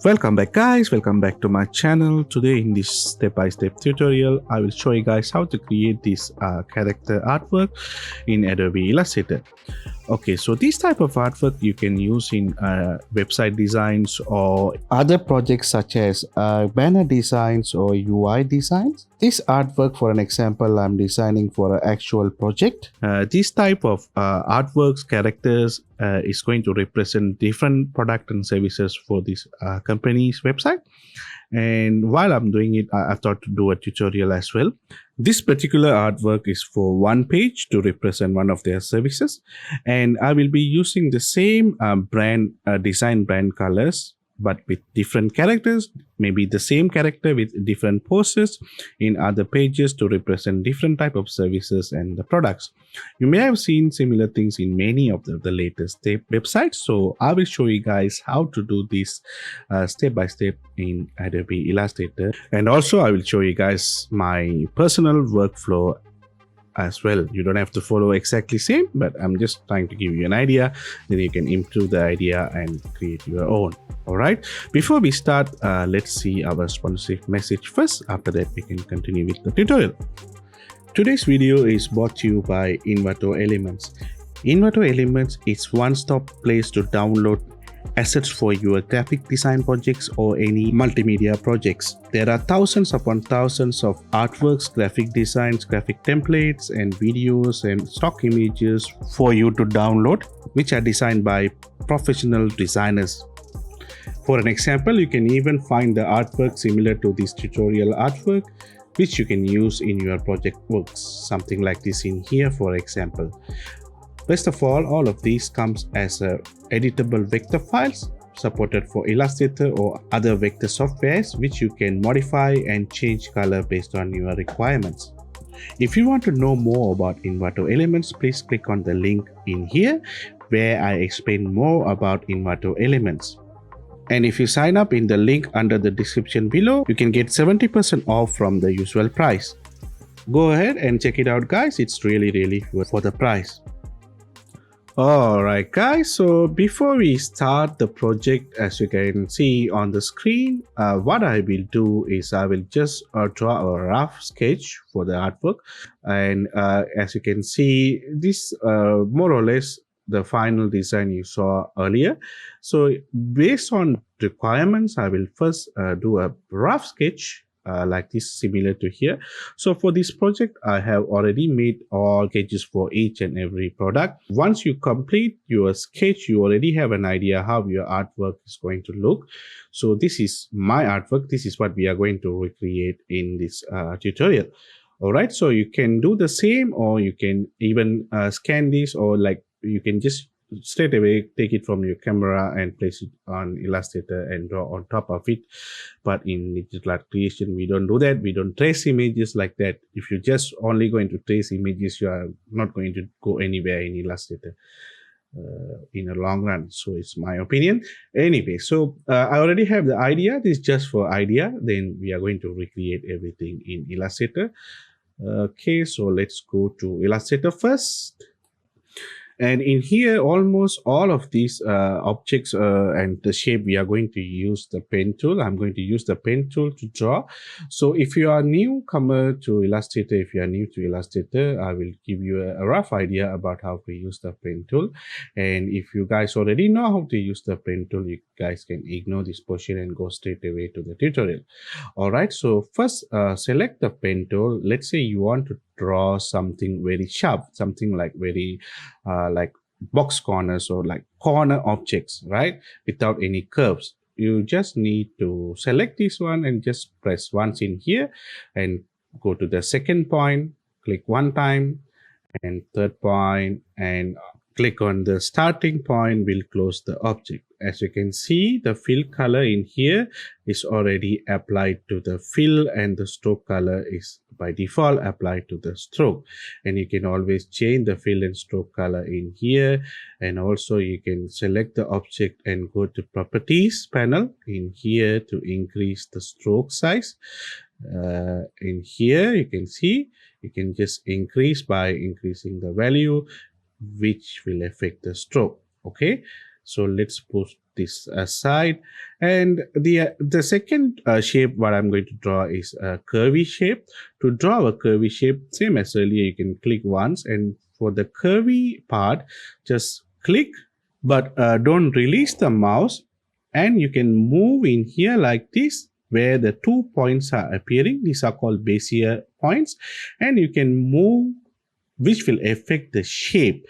Welcome back guys, welcome back to my channel. Today in this step-by-step tutorial, I will show you guys how to create this character artwork in Adobe Illustrator. Okay, so this type of artwork you can use in website designs or other projects such as banner designs or UI designs. This artwork, for an example, I'm designing for an actual project. This type of artworks, characters is going to represent different product and services for this company's website. And while I'm doing it, I thought to do a tutorial as well. This particular artwork is for one page to represent one of their services, and I will be using the same design brand colors but with different characters, maybe the same character with different poses in other pages to represent different type of services and the products. You may have seen similar things in many of the latest websites, so I will show you guys how to do this step by step in Adobe Illustrator, and also I will show you guys my personal workflow as well. You don't have to follow exactly same, but I'm just trying to give you an idea, then you can improve the idea and create your own. All right, before we start, let's see our sponsorship message first. After that, we can continue with the tutorial. Today's video is brought to you by Envato Elements. Envato Elements is one-stop place to download assets for your graphic design projects or any multimedia projects. There are thousands upon thousands of artworks, graphic designs, graphic templates, and videos and stock images for you to download, which are designed by professional designers. For an example, you can even find the artwork similar to this tutorial artwork, which you can use in your project works. Something like this in here, for example. Best of all of these comes as editable vector files supported for Illustrator or other vector softwares, which you can modify and change color based on your requirements. If you want to know more about Envato Elements, please click on the link in here where I explain more about Envato Elements. And if you sign up in the link under the description below, you can get 70% off from the usual price. Go ahead and check it out guys, it's really worth for the price. Alright guys, so before we start the project, as you can see on the screen, what I will do is I will just draw a rough sketch for the artwork, and as you can see, this more or less the final design you saw earlier. So based on requirements, I will first do a rough sketch like this, similar to here. So for this project, I have already made all sketches for each and every product. Once you complete your sketch, you already have an idea how your artwork is going to look. So this is my artwork. This is what we are going to recreate in this tutorial. All right, so you can do the same, or you can even scan this, or like you can just straight away take it from your camera and place it on Illustrator and draw on top of it. But in digital art creation, we don't do that. We don't trace images like that. If you're just only going to trace images, you are not going to go anywhere in Illustrator in a long run. So it's my opinion. Anyway, so I already have the idea. This is just for idea. Then we are going to recreate everything in Illustrator. Okay, so let's go to Illustrator first. And in here, almost all of these objects and the shape, we are going to use the pen tool. I'm going to use the pen tool to draw. So if you are newcomer to Illustrator, if you are new to Illustrator, I will give you a rough idea about how to use the pen tool. And if you guys already know how to use the pen tool, you guys can ignore this portion and go straight away to the tutorial. All right, so first select the pen tool. Let's say you want to draw something very sharp, something like very like box corners or like corner objects, right, without any curves. You just need to select this one and just press once in here and go to the second point, click one time, and third point, and click on the starting point will close the object. As you can see, the fill color in here is already applied to the fill, and the stroke color is by default applied to the stroke. And you can always change the fill and stroke color in here. And also you can select the object and go to properties panel in here to increase the stroke size. In here you can see you can just increase by increasing the value, which will affect the stroke. Okay, So let's push this aside. And the second shape what I'm going to draw is a curvy shape. To draw a curvy shape, same as earlier, you can click once, and for the curvy part, just click, but don't release the mouse, and you can move in here like this, where the 2 points are appearing. These are called Bezier points, and you can move, which will affect the shape.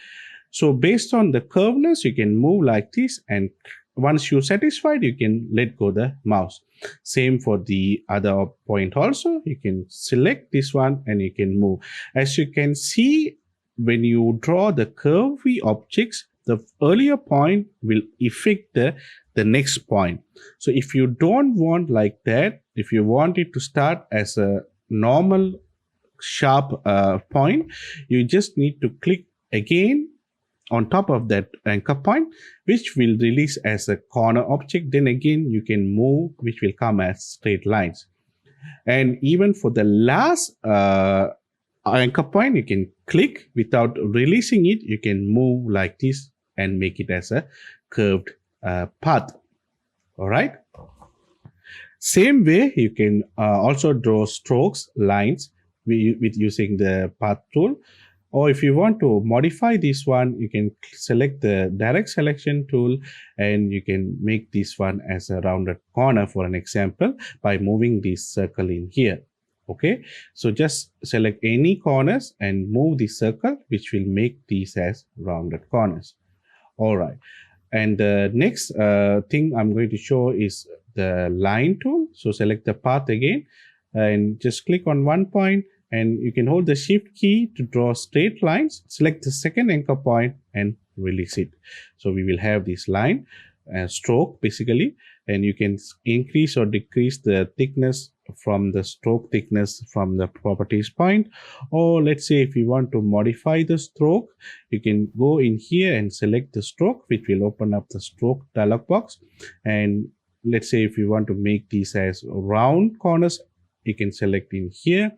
So based on the curveness, you can move like this, and once you're satisfied, you can let go the mouse. Same for the other point also. You can select this one and you can move. As you can see, when you draw the curvy objects, the earlier point will affect the next point. So if you don't want like that, if you want it to start as a normal sharp point, you just need to click again on top of that anchor point, which will release as a corner object. Then again, you can move, which will come as straight lines. And even for the last anchor point, you can click without releasing it. You can move like this and make it as a curved path. All right. Same way, you can also draw strokes, lines with using the path tool. Or if you want to modify this one, you can select the direct selection tool and you can make this one as a rounded corner, for an example, by moving this circle in here. Okay, so just select any corners and move the circle, which will make these as rounded corners. All right. And the next thing I'm going to show is the line tool. So select the path again and just click on one point, and you can hold the shift key to draw straight lines. Select the second anchor point and release it. So we will have this line stroke basically, and you can increase or decrease the thickness from the stroke thickness from the properties point. Or let's say if you want to modify the stroke, you can go in here and select the stroke, which will open up the stroke dialog box. And let's say if you want to make these as round corners, you can select in here,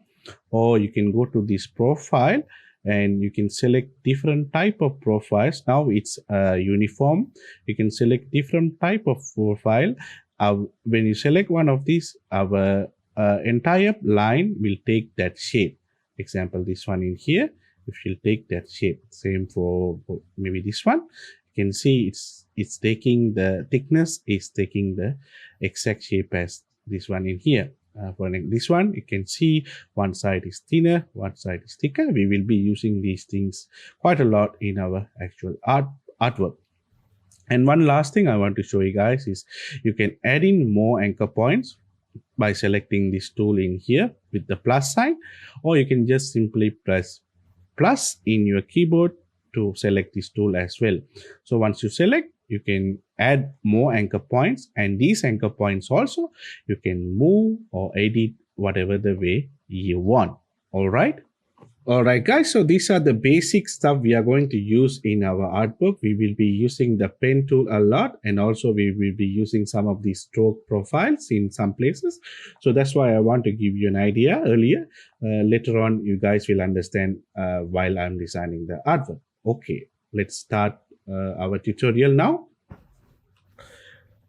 or you can go to this profile and you can select different type of profiles. Now it's uniform. You can select different type of profile. When you select one of these, our entire line will take that shape. Example, this one in here, if you'll take that shape. Same for maybe this one. You can see it's taking the thickness, is taking the exact shape as this one in here. For this one, you can see one side is thinner, one side is thicker. We will be using these things quite a lot in our actual artwork. And one last thing I want to show you guys is you can add in more anchor points by selecting this tool in here with the plus sign, or you can just simply press plus in your keyboard to select this tool as well. So once you select, you can add more anchor points, and these anchor points also you can move or edit whatever the way you want. All right. Alright guys, so these are the basic stuff we are going to use in our artwork. We will be using the pen tool a lot, and also we will be using some of these stroke profiles in some places. So that's why I want to give you an idea earlier. Later on, you guys will understand while I'm designing the artwork. Okay, let's start our tutorial now.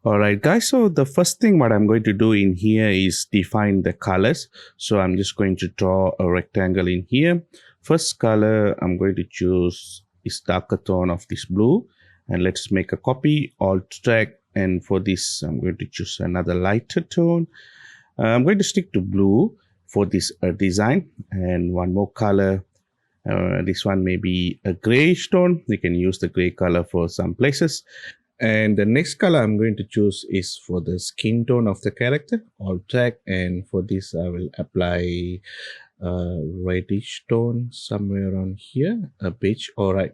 Alright guys, so the first thing what I'm going to do in here is define the colors. So I'm just going to draw a rectangle in here. First color I'm going to choose is darker tone of this blue, and let's make a copy, alt drag, and for this I'm going to choose another lighter tone. I'm going to stick to blue for this design, and one more color. This one may be a grayish tone. You can use the gray color for some places. And the next color I'm going to choose is for the skin tone of the character, alt drag, and for this I will apply a reddish tone somewhere on here, a beige. All right,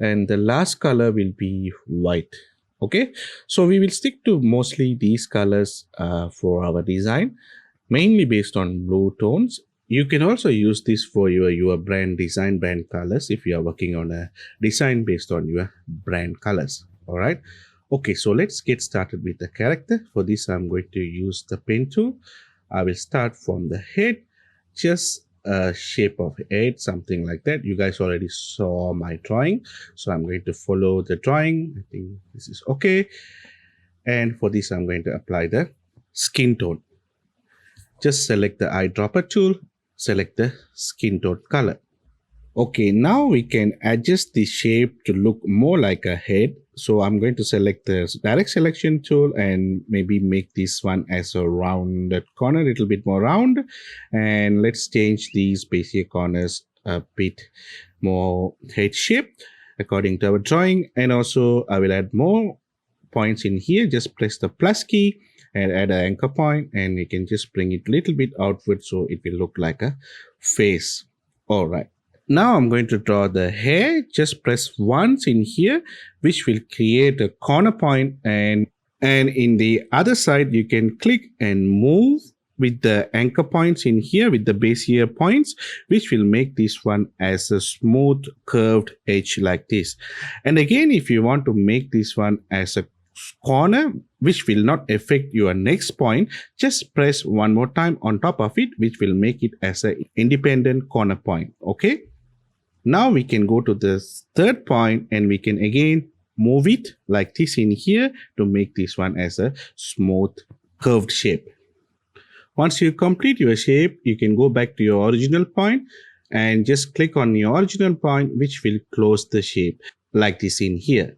and the last color will be white. Okay, so we will stick to mostly these colors for our design, mainly based on blue tones. You can also use this for your brand design, brand colors, if you are working on a design based on your brand colors. All right. Okay, so let's get started with the character. For this, I'm going to use the pen tool. I will start from the head. Just a shape of head, something like that. You guys already saw my drawing, so I'm going to follow the drawing. I think this is okay. And for this, I'm going to apply the skin tone. Just select the eyedropper tool, select the skin tone color. Okay, now we can adjust the shape to look more like a head. So I'm going to select the direct selection tool and maybe make this one as a rounded corner, a little bit more round. And let's change these Bezier corners a bit more head shape according to our drawing. And also I will add more points in here. Just press the plus key and add an anchor point, and you can just bring it a little bit outward so it will look like a face. All right. Now I'm going to draw the hair. Just press once in here, which will create a corner point, and in the other side you can click and move with the anchor points in here with the Bezier points, which will make this one as a smooth curved edge like this. And again, if you want to make this one as a corner which will not affect your next point, just press one more time on top of it, which will make it as an independent corner point. Okay, now we can go to the third point and we can again move it like this in here to make this one as a smooth curved shape. Once you complete your shape, you can go back to your original point and just click on your original point, which will close the shape like this in here.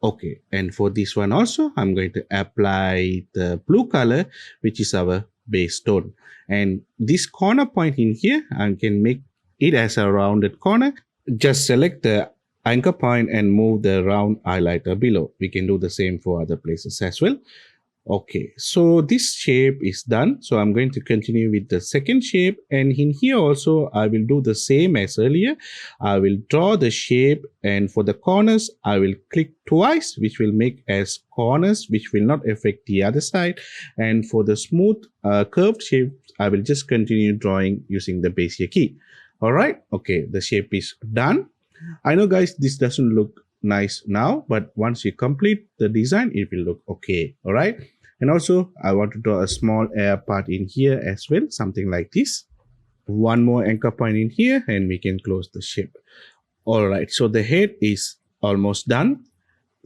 Okay, and for this one also, I'm going to apply the blue color, which is our base tone. And this corner point in here, I can make it as a rounded corner. Just select the anchor point and move the round highlighter below. We can do the same for other places as well. Okay, so this shape is done. So I'm going to continue with the second shape, and in here also I will do the same as earlier. I will draw the shape, and for the corners I will click twice, which will make as corners, which will not affect the other side. And for the smooth curved shape, I will just continue drawing using the Bezier key. All right, okay, the shape is done. I know guys, this doesn't look nice now, but once you complete the design, it will look okay. All right. And also I want to draw a small air part in here as well, something like this. One more anchor point in here and we can close the shape. All right, so the head is almost done.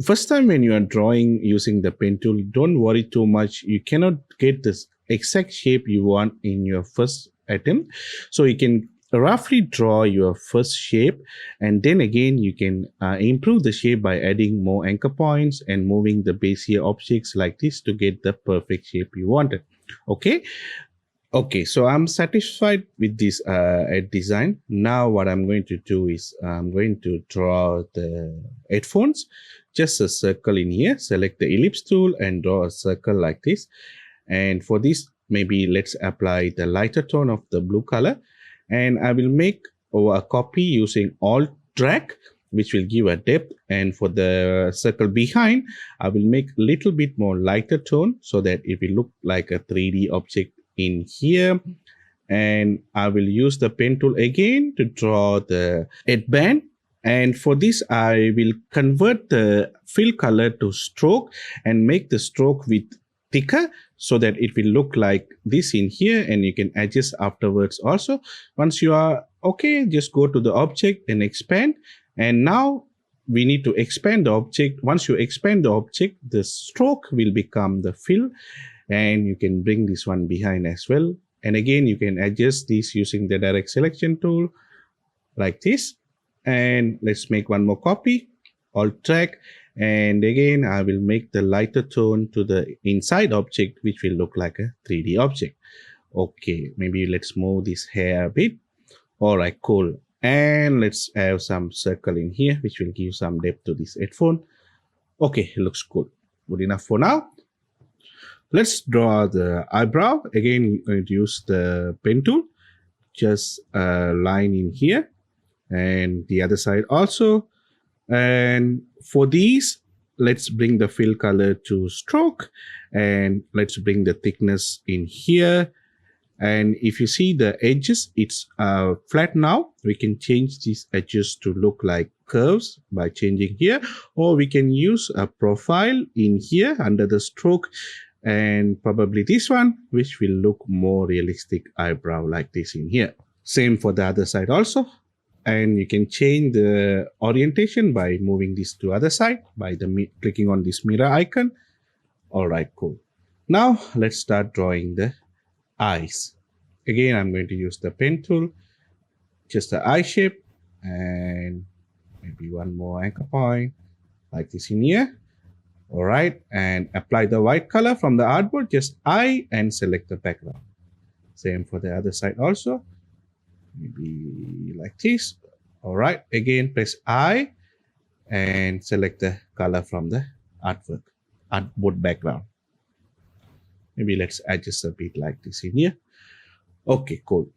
First time when you are drawing using the pen tool, don't worry too much. You cannot get the exact shape you want in your first attempt. So you can roughly draw your first shape, and then again you can improve the shape by adding more anchor points and moving the Bezier objects like this to get the perfect shape you wanted. Okay, so I'm satisfied with this design. Now what I'm going to do is I'm going to draw the headphones. Just a circle in here, select the ellipse tool and draw a circle like this. And for this, maybe let's apply the lighter tone of the blue color. And I will make a copy using Alt drag, which will give a depth. And for the circle behind, I will make a little bit more lighter tone so that it will look like a 3D object in here. And I will use the pen tool again to draw the headband. And for this, I will convert the fill color to stroke and make the stroke with thicker so that it will look like this in here, and you can adjust afterwards also. Once you are okay, just go to the object and expand. And now we need to expand the object. Once you expand the object, the stroke will become the fill, and you can bring this one behind as well. And again, you can adjust this using the direct selection tool like this. And let's make one more copy, Alt drag. And again, I will make the lighter tone to the inside object, which will look like a 3D object. Okay, maybe let's move this hair a bit. All right, cool. And let's have some circle in here, which will give some depth to this headphone. Okay, it looks good. Good enough for now. Let's draw the eyebrow. Again, I'm going to use the pen tool. Just a line in here and the other side also. And for these, let's bring the fill color to stroke, and let's bring the thickness in here. And if you see the edges, it's flat now. We can change these edges to look like curves by changing here, or we can use a profile in here under the stroke, and probably this one, which will look more realistic eyebrow like this in here. Same for the other side also. And you can change the orientation by moving this to other side by clicking on this mirror icon. All right, cool. Now let's start drawing the eyes. Again, I'm going to use the pen tool, just the eye shape, and maybe one more anchor point like this in here. All right, and apply the white color from the artboard, just eye, and select the background. Same for the other side also, maybe like this. All right, again press I and select the color from the artboard background. Maybe let's adjust a bit like this in here. Okay, cool.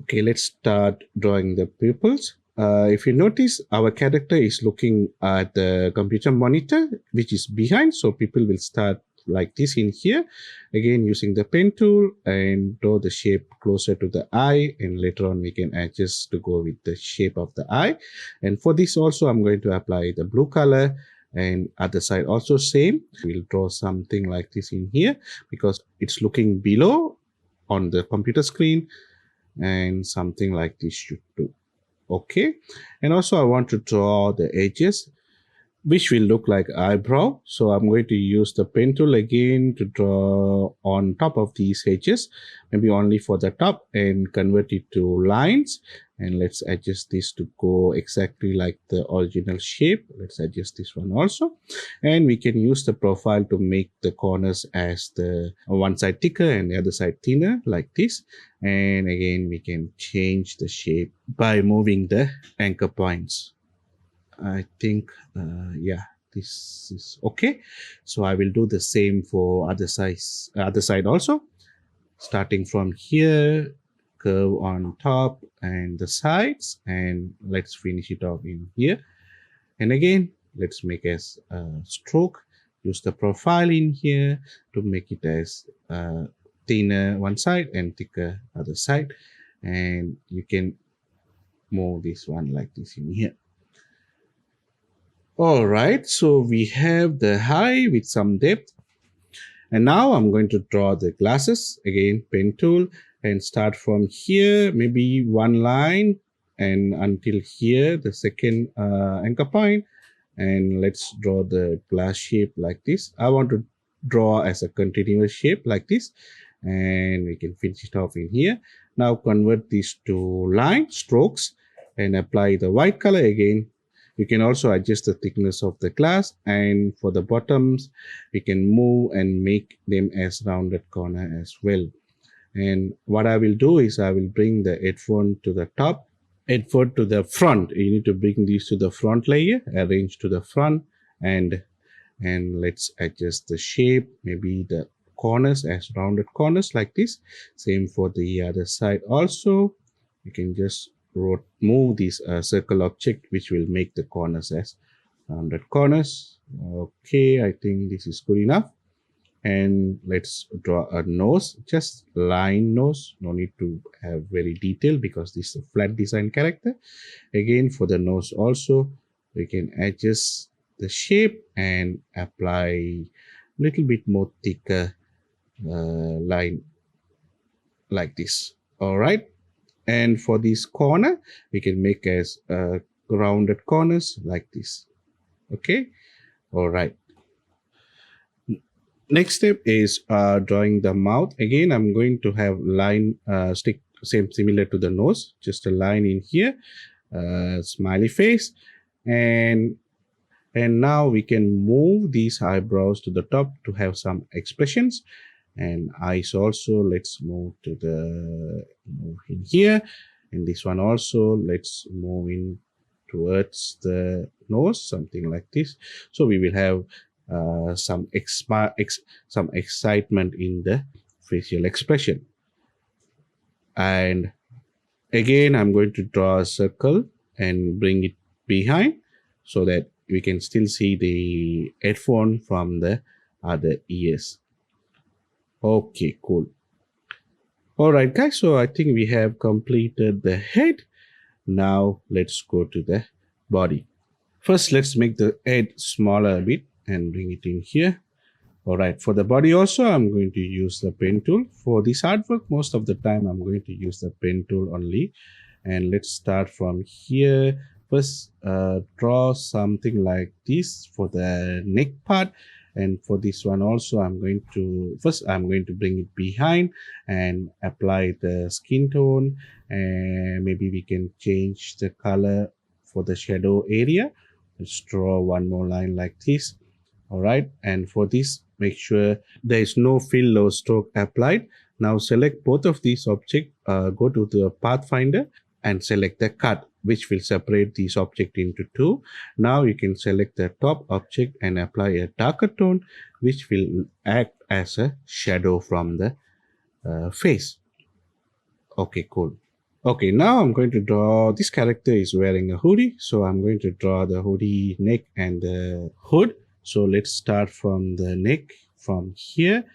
Okay, let's start drawing the pupils. If you notice, our character is looking at the computer monitor, which is behind. So people will start like this in here. Again, using the pen tool and draw the shape closer to the eye. And later on, we can adjust to go with the shape of the eye. And for this also, I'm going to apply the blue color. And other side also same. We'll draw something like this in here because it's looking below on the computer screen, and something like this should do. Okay, and also I want to draw the edges which will look like eyebrow. So I'm going to use the pen tool again to draw on top of these edges, maybe only for the top, and convert it to lines. And let's adjust this to go exactly like the original shape. Let's adjust this one also. And we can use the profile to make the corners as the one side thicker and the other side thinner like this. And again, we can change the shape by moving the anchor points. I think, yeah, this is okay. So I will do the same for other side also. Starting from here, curve on top and the sides, and let's finish it off in here. And again, let's make as a stroke. Use the profile in here to make it as thinner one side and thicker other side. And you can move this one like this in here. All right, so we have the eye with some depth. And now I'm going to draw the glasses. Again, pen tool, and start from here, maybe one line, and until here, the second anchor point. And let's draw the glass shape like this. I want to draw as a continuous shape like this. And we can finish it off in here. Now convert these to line strokes and apply the white color again. You can also adjust the thickness of the glass, and for the bottoms, we can move and make them as rounded corner as well. And what I will do is I will bring the headphone to the top, headphone to the front. You need to bring these to the front layer, arrange to the front, and let's adjust the shape, maybe the corners as rounded corners like this. Same for the other side also. You can just move this circle object, which will make the corners as rounded corners. Okay, I think this is good enough. And let's draw a nose, just line nose. No need to have very detailed because this is a flat design character. Again, for the nose also, we can adjust the shape and apply a little bit more thicker line like this. All right. And for this corner, we can make as rounded corners like this. Okay. All right. Next step is drawing the mouth. Again, I'm going to have line stick similar to the nose, just a line in here, smiley face, and now we can move these eyebrows to the top to have some expressions. And eyes also, let's move in here, and this one also let's move in towards the nose, something like this. So we will have some excitement in the facial expression. And again, I'm going to draw a circle and bring it behind so that we can still see the headphone from the other ears. Okay, cool. All right, guys, so I think we have completed the head. Now let's go to the body. First, let's make the head smaller a bit and bring it in here. All right, for the body also, I'm going to use the pen tool. For this artwork, most of the time, I'm going to use the pen tool only. And let's start from here. First, draw something like this for the neck part. And for this one also, I'm going to bring it behind and apply the skin tone. And maybe we can change the color for the shadow area. Let's draw one more line like this. All right, and for this, make sure there is no fill or stroke applied. Now select both of these objects, go to the pathfinder and select the cut, which will separate these objects into two. Now you can select the top object and apply a darker tone, which will act as a shadow from the face. Okay, cool. Okay, now I'm going to draw, this character is wearing a hoodie, so I'm going to draw the hoodie neck and the hood. So let's start from the neck from here,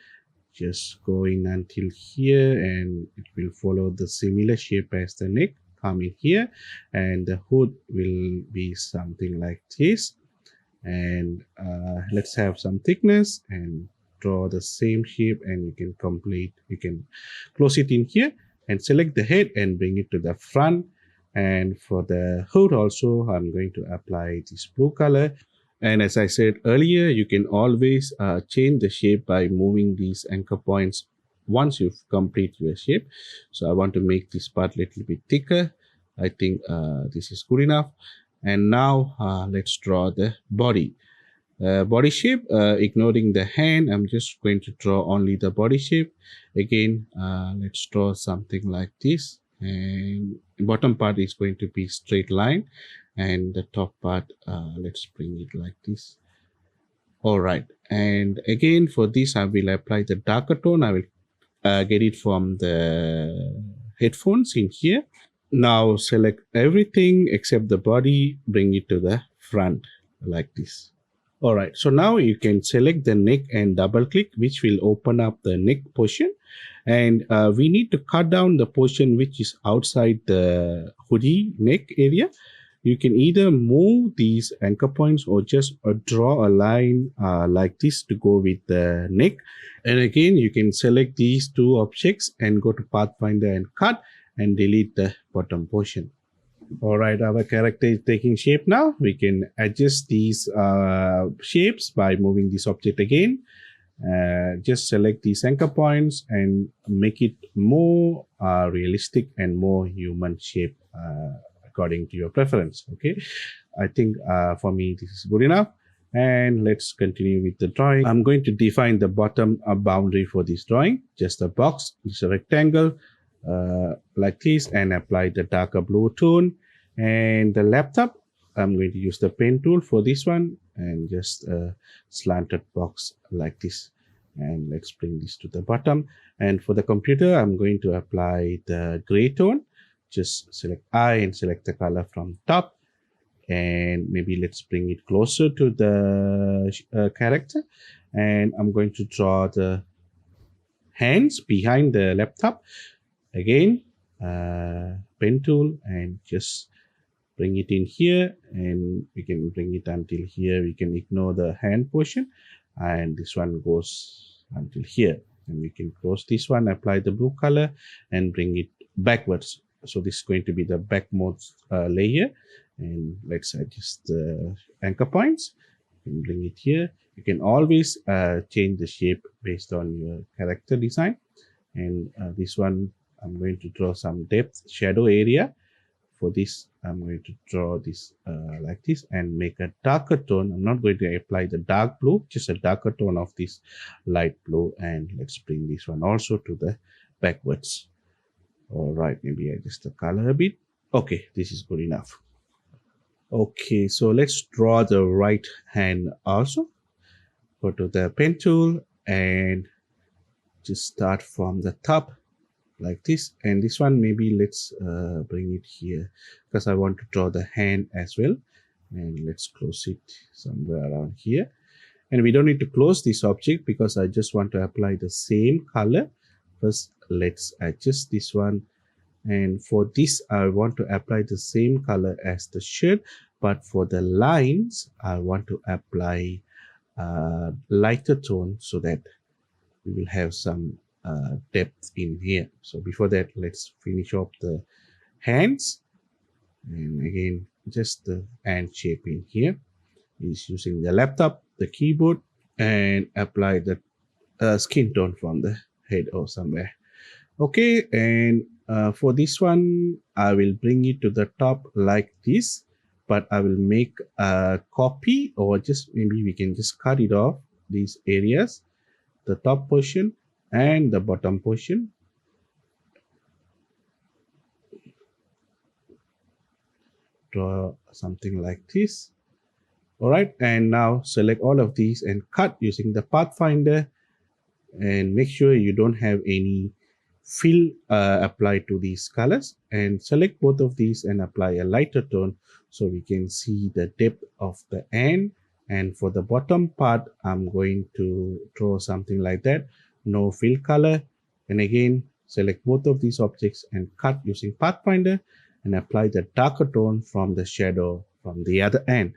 just going until here, and it will follow the similar shape as the neck. Come in here, and the hood will be something like this. And let's have some thickness and draw the same shape, and you can close it in here and select the head and bring it to the front. And for the hood also, I'm going to apply this blue color. And as I said earlier, you can always change the shape by moving these anchor points once you've complete your shape. So I want to make this part a little bit thicker. I think this is good enough. And now let's draw the body. Body shape, ignoring the hand, I'm just going to draw only the body shape. Again, let's draw something like this. And the bottom part is going to be straight line, and the top part, let's bring it like this. All right, and again for this I will apply the darker tone. I will get it from the headphones in here. Now select everything except the body, bring it to the front like this. All right, so now you can select the neck and double click, which will open up the neck portion. And we need to cut down the portion which is outside the hoodie neck area. You can either move these anchor points or just draw a line like this to go with the neck. And again, you can select these two objects and go to Pathfinder and cut and delete the bottom portion. All right, our character is taking shape now. We can adjust these shapes by moving this object again. Just select these anchor points and make it more realistic and more human shape according to your preference. Okay, I think for me this is good enough. And let's continue with the drawing. I'm going to define the bottom boundary for this drawing. Just a box, it's a rectangle like this, and apply the darker blue tone. And the laptop, I'm going to use the pen tool for this one, and just a slanted box like this. And let's bring this to the bottom. And for the computer, I'm going to apply the gray tone. Just select I and select the color from top. And maybe let's bring it closer to the character. And I'm going to draw the hands behind the laptop. Again, pen tool, and just bring it in here, and we can bring it until here. We can ignore the hand portion, and this one goes until here. And we can close this one, apply the blue color, and bring it backwards. So this is going to be the backmost layer. And let's adjust the anchor points and bring it here. You can always change the shape based on your character design. And this one, I'm going to draw some depth shadow area. For this, I'm going to draw this like this and make a darker tone. I'm not going to apply the dark blue, just a darker tone of this light blue. And let's bring this one also to the backwards. All right, maybe adjust the color a bit. Okay, this is good enough. Okay, so let's draw the right hand also. Go to the pen tool and just start from the top like this. And this one, maybe let's bring it here because I want to draw the hand as well. And let's close it somewhere around here. And we don't need to close this object because I just want to apply the same color. First, let's adjust this one. And for this, I want to apply the same color as the shirt. But for the lines, I want to apply lighter tone so that we will have some depth in here. So before that, let's finish off the hands, and again just the hand shape in here is using the laptop, the keyboard, and apply the skin tone from the head or somewhere. Okay, and for this one I will bring it to the top like this, but I will make a copy, or just maybe we can just cut it off these areas, the top portion and the bottom portion. Draw something like this. All right, and now select all of these and cut using the pathfinder, and make sure you don't have any fill applied to these colors, and select both of these and apply a lighter tone so we can see the depth of the end. And for the bottom part, I'm going to draw something like that, no fill color, and again select both of these objects and cut using pathfinder and apply the darker tone from the shadow from the other end.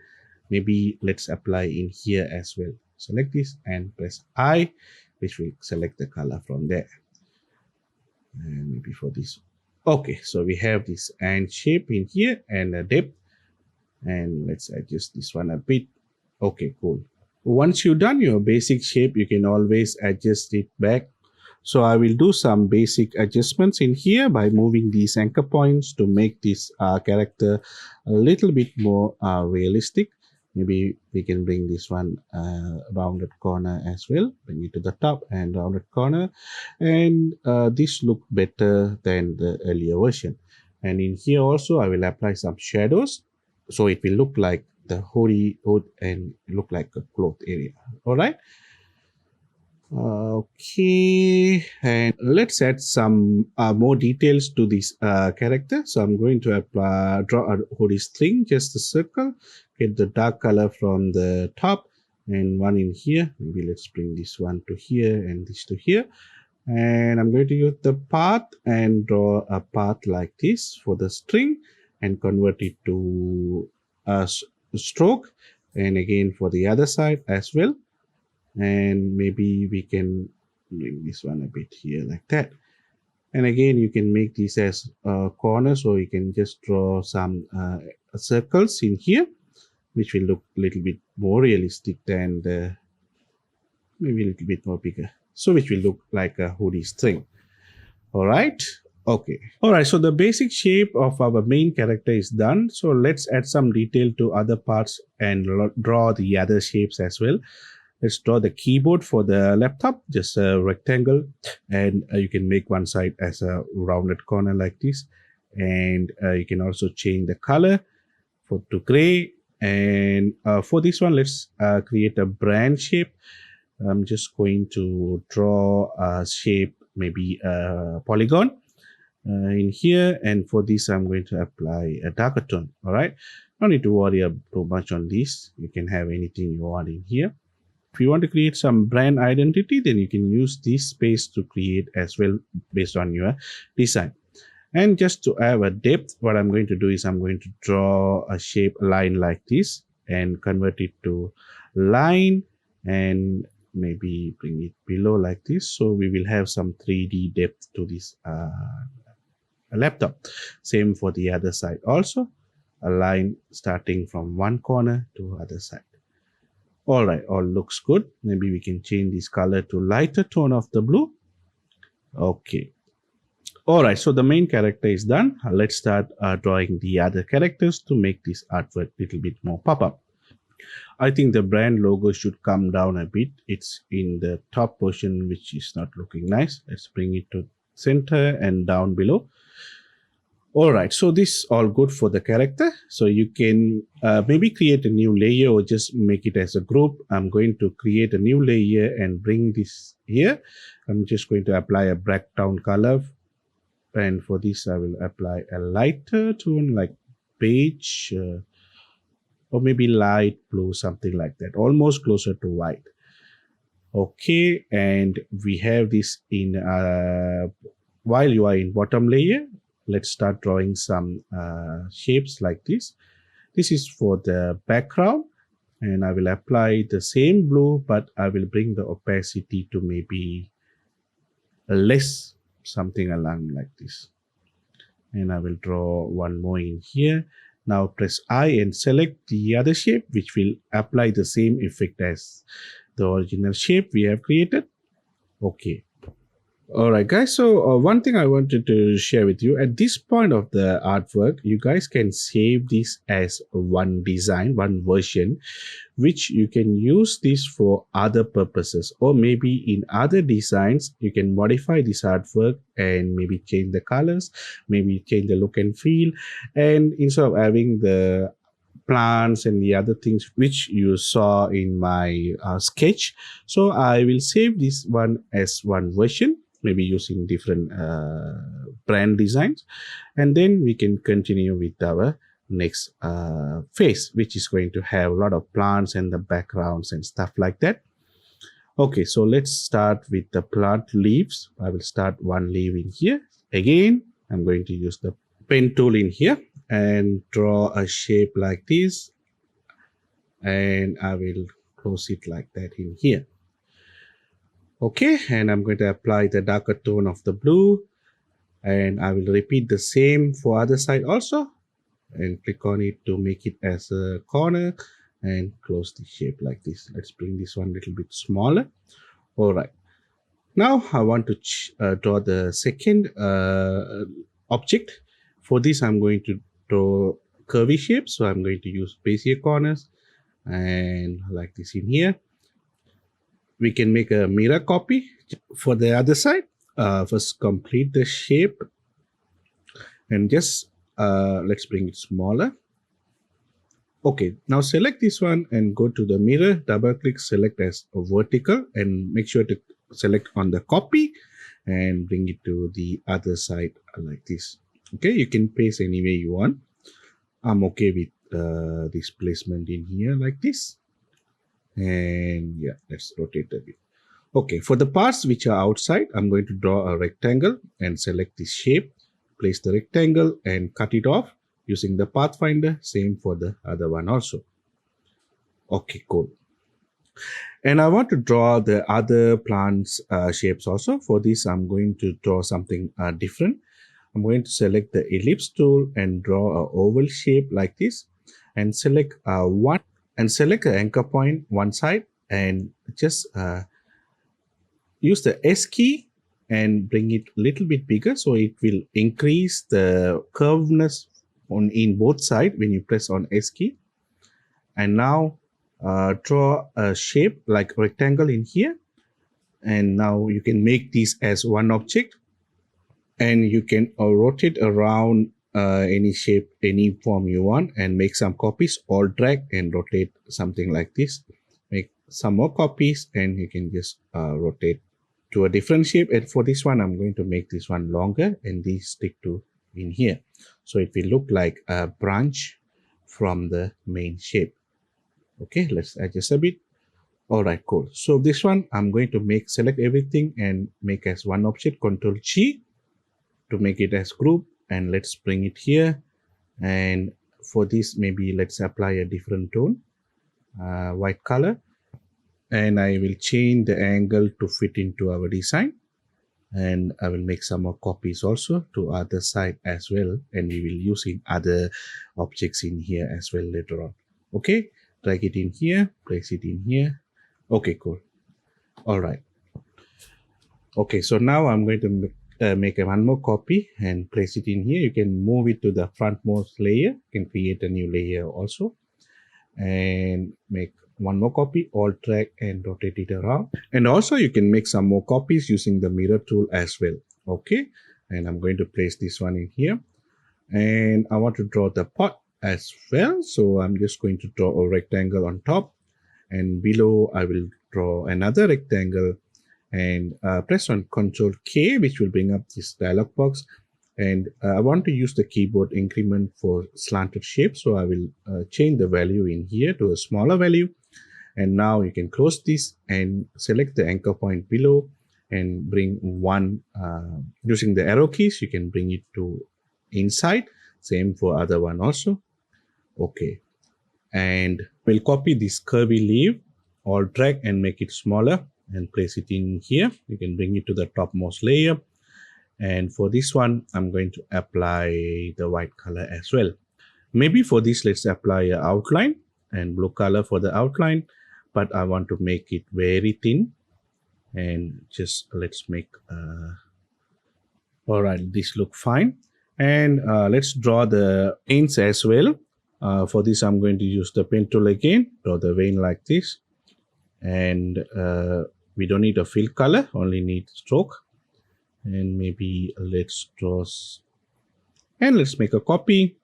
Maybe let's apply in here as well. Select this and press I, which will select the color from there. And maybe for this. Okay, so we have this ant shape in here and a depth. And let's adjust this one a bit. Okay, cool. Once you've done your basic shape, you can always adjust it back. So I will do some basic adjustments in here by moving these anchor points to make this character a little bit more realistic. Maybe we can bring this one rounded corner as well, bring it to the top and rounded corner, and this look better than the earlier version. And in here also I will apply some shadows so it will look like the hood and look like a cloth area. All right. Okay, and let's add some more details to this character. So I'm going to draw a hoodie string, just a circle, get the dark color from the top and one in here. Maybe let's bring this one to here and this to here. And I'm going to use the path and draw a path like this for the string and convert it to a stroke. And again for the other side as well. And maybe we can bring this one a bit here like that. And again you can make this as a corner, so you can just draw some circles in here which will look a little bit more realistic than the, maybe a little bit more bigger, so which will look like a hoodie string. All right. Okay. All right, so the basic shape of our main character is done. So let's add some detail to other parts and draw the other shapes as well. Let's draw the keyboard for the laptop, just a rectangle, and you can make one side as a rounded corner like this. And you can also change the color to gray. And for this one, let's create a brand shape. I'm just going to draw a shape, maybe a polygon in here. And for this, I'm going to apply a darker tone. All right. No need to worry too much on this. You can have anything you want in here. If you want to create some brand identity, then you can use this space to create as well based on your design. And just to have a depth, what I'm going to do is I'm going to draw a shape line like this and convert it to line and maybe bring it below like this. So we will have some 3D depth to this laptop. Same for the other side also, a line starting from one corner to other side. All right, all looks good. Maybe we can change this color to lighter tone of the blue. Okay. All right, so the main character is done. Let's start drawing the other characters to make this artwork a little bit more pop-up. I think the brand logo should come down a bit. It's in the top portion, which is not looking nice. Let's bring it to center and down below. All right, so this is all good for the character. So you can maybe create a new layer or just make it as a group. I'm going to create a new layer and bring this here. I'm just going to apply a background color. And for this, I will apply a lighter tone like beige or maybe light blue, something like that, almost closer to white. Okay, and we have this in while you are in bottom layer. Let's start drawing some shapes like this. This is for the background. and I will apply the same blue, but I will bring the opacity to maybe less, something along like this. And I will draw one more in here. Now press I and select the other shape, which will apply the same effect as the original shape we have created. Okay. All right, guys. So one thing I wanted to share with you at this point of the artwork, you guys can save this as one design, one version, which you can use this for other purposes, or maybe in other designs you can modify this artwork and maybe change the colors, maybe change the look and feel, and instead of having the plants and the other things which you saw in my sketch, so I will save this one as one version, maybe using different brand designs, and then we can continue with our next phase, which is going to have a lot of plants and the backgrounds and stuff like that. Okay, so let's start with the plant leaves. I will start one leaf in here. Again, I'm going to use the pen tool in here and draw a shape like this, and I will close it like that in here. Okay, and I'm going to apply the darker tone of the blue, and I will repeat the same for other side also, and click on it to make it as a corner and close the shape like this. Let's bring this one a little bit smaller. All right, now I want to draw the second object. For this, I'm going to draw curvy shapes, so I'm going to use Bezier corners and like this in here. We can make a mirror copy for the other side. First complete the shape and just let's bring it smaller. Okay, now select this one and go to the mirror, double click, select as a vertical, and make sure to select on the copy and bring it to the other side like this. Okay, you can paste any way you want. I'm okay with this placement in here like this. And yeah, let's rotate a bit. Okay, for the parts which are outside, I'm going to draw a rectangle and select this shape, place the rectangle and cut it off using the Pathfinder. Same for the other one also. Okay, cool. And I want to draw the other plants shapes also. For this, I'm going to draw something different. I'm going to select the ellipse tool and draw an oval shape like this, and select select the anchor point one side, and just use the S key and bring it a little bit bigger, so it will increase the curvedness in both sides when you press on S key. And now draw a shape like rectangle in here, and now you can make this as one object, and you can rotate around any shape, any form you want, and make some copies, or drag and rotate something like this. Make some more copies and you can just rotate to a different shape. And for this one, I'm going to make this one longer and these stick to in here, so it will look like a branch from the main shape. Okay, let's adjust a bit. All right, cool. So this one I'm going to select everything and make as one object, Control G to make it as group, and let's bring it here. And for this, maybe let's apply a different tone, white color, and I will change the angle to fit into our design. And I will make some more copies also to other side as well, and we will use in other objects in here as well later on. Okay, drag it in here, place it in here. Okay, cool. All right. Okay, so now I'm going to make one more copy and place it in here. You can move it to the frontmost layer. You can create a new layer also and make one more copy, alt drag and rotate it around. And also you can make some more copies using the mirror tool as well. Okay, and I'm going to place this one in here, and I want to draw the pot as well. So I'm just going to draw a rectangle on top, and below I will draw another rectangle, and press on Ctrl K, which will bring up this dialog box. And I want to use the keyboard increment for slanted shape, so I will change the value in here to a smaller value. And now you can close this and select the anchor point below and bring one using the arrow keys. You can bring it to inside. Same for other one also. Okay. And we'll copy this curvy leaf, or drag and make it smaller and place it in here. You can bring it to the topmost layer. And for this one, I'm going to apply the white color as well. Maybe for this, let's apply an outline and blue color for the outline, but I want to make it very thin. And just let's make all right, this look fine. And let's draw the veins as well. For this, I'm going to use the pen tool again, draw the vein like this. And we don't need a fill color, only need stroke. And maybe let's draw, and let's make a copy,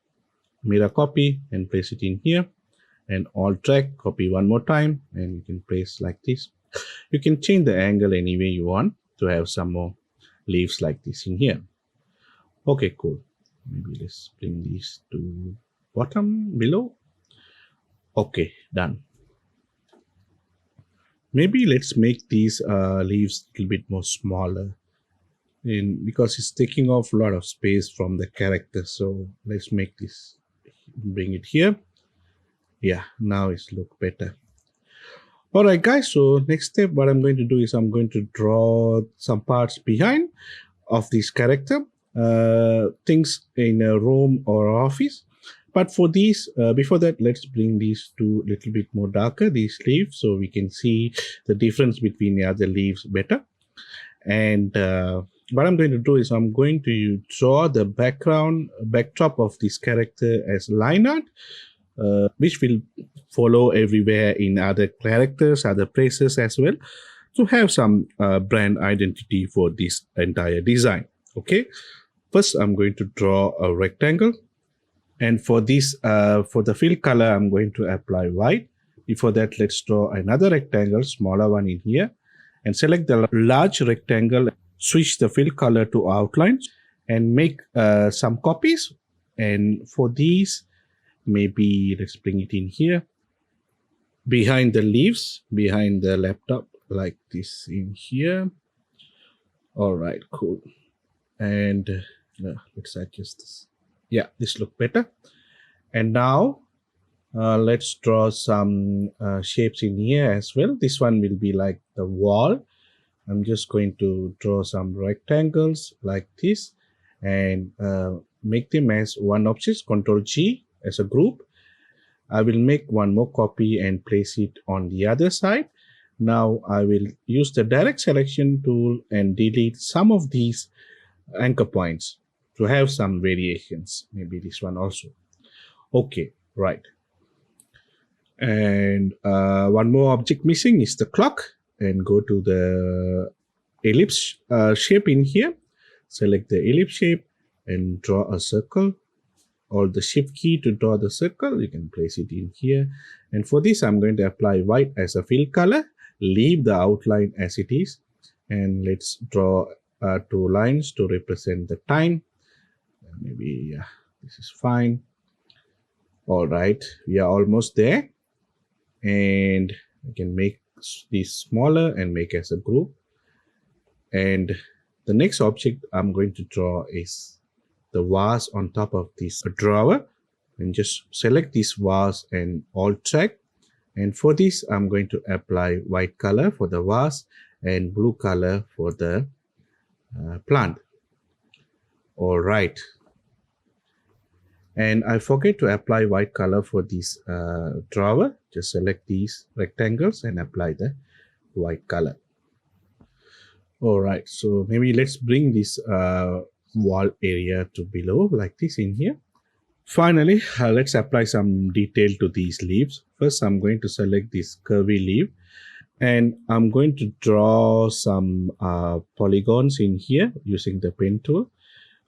mirror copy, and place it in here. And alt drag, copy one more time, and you can place like this. You can change the angle any way you want to have some more leaves like this in here. Okay, cool. Maybe let's bring these to bottom below. Okay, done. Maybe let's make these leaves a little bit more smaller, because it's taking off a lot of space from the character. So let's make this, bring it here. Yeah, now it's look better. All right, guys. So next step, what I'm going to do is I'm going to draw some parts behind of this character, things in a room or office. But for these, before that, let's bring these to a little bit more darker, these leaves, so we can see the difference between the other leaves better. And what I'm going to do is I'm going to draw the backdrop of this character as line art, which will follow everywhere in other characters, other places as well, to have some brand identity for this entire design. Okay, first I'm going to draw a rectangle, and for this, for the fill color, I'm going to apply white. Before that, let's draw another rectangle, smaller one in here, and select the large rectangle, switch the fill color to outline, and make some copies. And for these, maybe let's bring it in here, behind the leaves, behind the laptop, like this in here. All right, cool. And let's adjust this. Yeah, this look better. And now let's draw some shapes in here as well. This one will be like the wall. I'm just going to draw some rectangles like this, and make them as one object, Ctrl G as a group. I will make one more copy and place it on the other side. Now I will use the direct selection tool and delete some of these anchor points to have some variations. Maybe this one also. Okay, right. And one more object missing is the clock. And go to the ellipse shape in here. Select the ellipse shape and draw a circle. Or the shift key to draw the circle, you can place it in here. And for this, I'm going to apply white as a fill color, leave the outline as it is, and let's draw two lines to represent the time. Maybe this is fine. All right, we are almost there, and I can make this smaller and make as a group. And the next object I'm going to draw is the vase on top of this drawer, and just select this vase and alt drag. And for this, I'm going to apply white color for the vase and blue color for the plant. All right. And I forget to apply white color for this drawer. Just select these rectangles and apply the white color. All right, so maybe let's bring this wall area to below like this in here. Finally, let's apply some detail to these leaves. First, I'm going to select this curvy leaf, and I'm going to draw some polygons in here using the pen tool.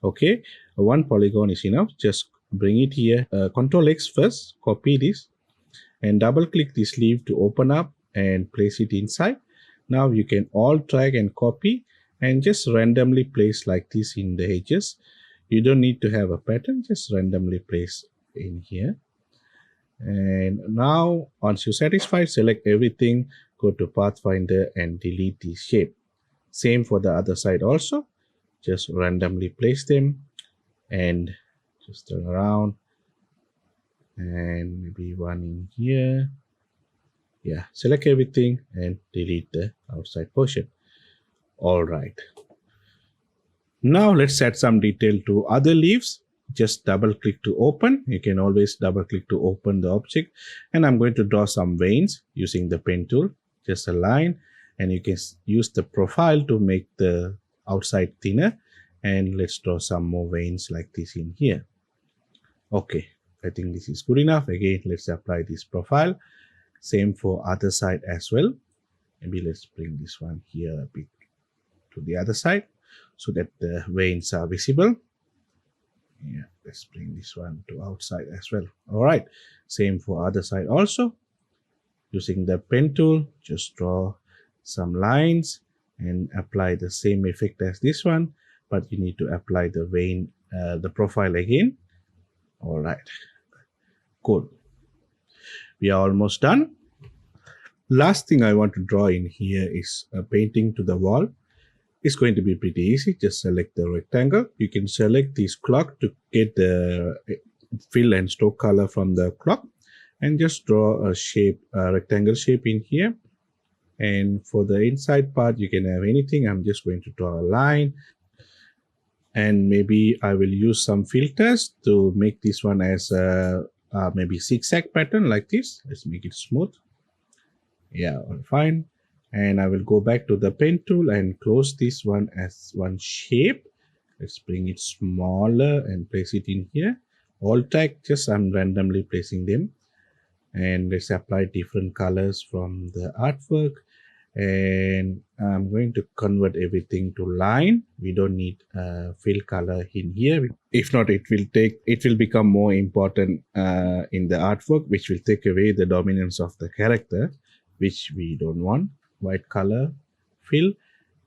Okay, one polygon is enough. Just bring it here. Ctrl X first, copy this, and double click this leaf to open up and place it inside. Now you can alt drag and copy and just randomly place like this in the edges. You don't need to have a pattern, just randomly place in here. And now once you're satisfied, select everything, go to Pathfinder and delete this shape. Same for the other side also. Just randomly place them and just turn around and maybe one in here. Yeah, select everything and delete the outside portion. All right. Now let's add some detail to other leaves. Just double click to open. You can always double click to open the object. And I'm going to draw some veins using the pen tool. Just a line, and you can use the profile to make the outside thinner. And let's draw some more veins like this in here. Okay, I think this is good enough. Again, let's apply this profile. Same for other side as well. Maybe let's bring this one here a bit to the other side so that the veins are visible. Yeah, let's bring this one to outside as well. All right, same for other side also. Using the pen tool, just draw some lines and apply the same effect as this one, but you need to apply the vein, the profile again. All right, good. We are almost done. Last thing I want to draw in here is a painting to the wall. It's going to be pretty easy. Just select the rectangle. You can select this clock to get the fill and stroke color from the clock, and just draw a shape, a rectangle shape in here. And for the inside part, you can have anything. I'm just going to draw a line, and maybe I will use some filters to make this one as a maybe zigzag pattern like this. Let's make it smooth. Yeah, fine. And I will go back to the pen tool and close this one as one shape. Let's bring it smaller and place it in here. All tag, just I'm randomly placing them. And let's apply different colors from the artwork. And I'm going to convert everything to line. We don't need fill color in here. If not, it will become more important in the artwork, which will take away the dominance of the character, which we don't want. White color fill,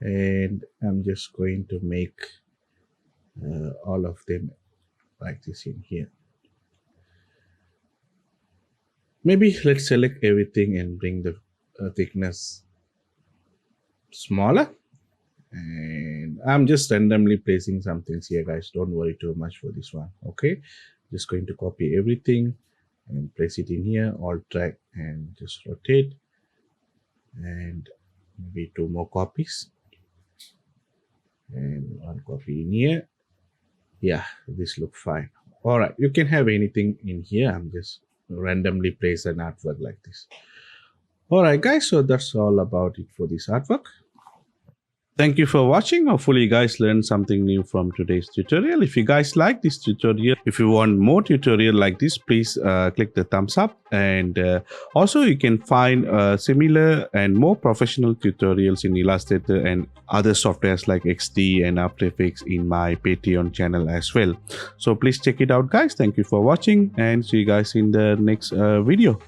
and I'm just going to make all of them like this in here. Maybe let's select everything and bring the thickness smaller, and I'm just randomly placing some things here, guys. Don't worry too much for this one. Okay, just going to copy everything and place it in here. Alt drag and just rotate, and maybe 2 more copies and 1 copy in here. Yeah, this looks fine. All right, you can have anything in here. I'm just randomly place an artwork like this. All right, guys, so that's all about it for this artwork. Thank you for watching. Hopefully you guys learned something new from today's tutorial. If you guys like this tutorial, if you want more tutorial like this, please click the thumbs up. And also you can find similar and more professional tutorials in Illustrator and other softwares like XD and After Effects in my Patreon channel as well. So please check it out, guys. Thank you for watching, and see you guys in the next video.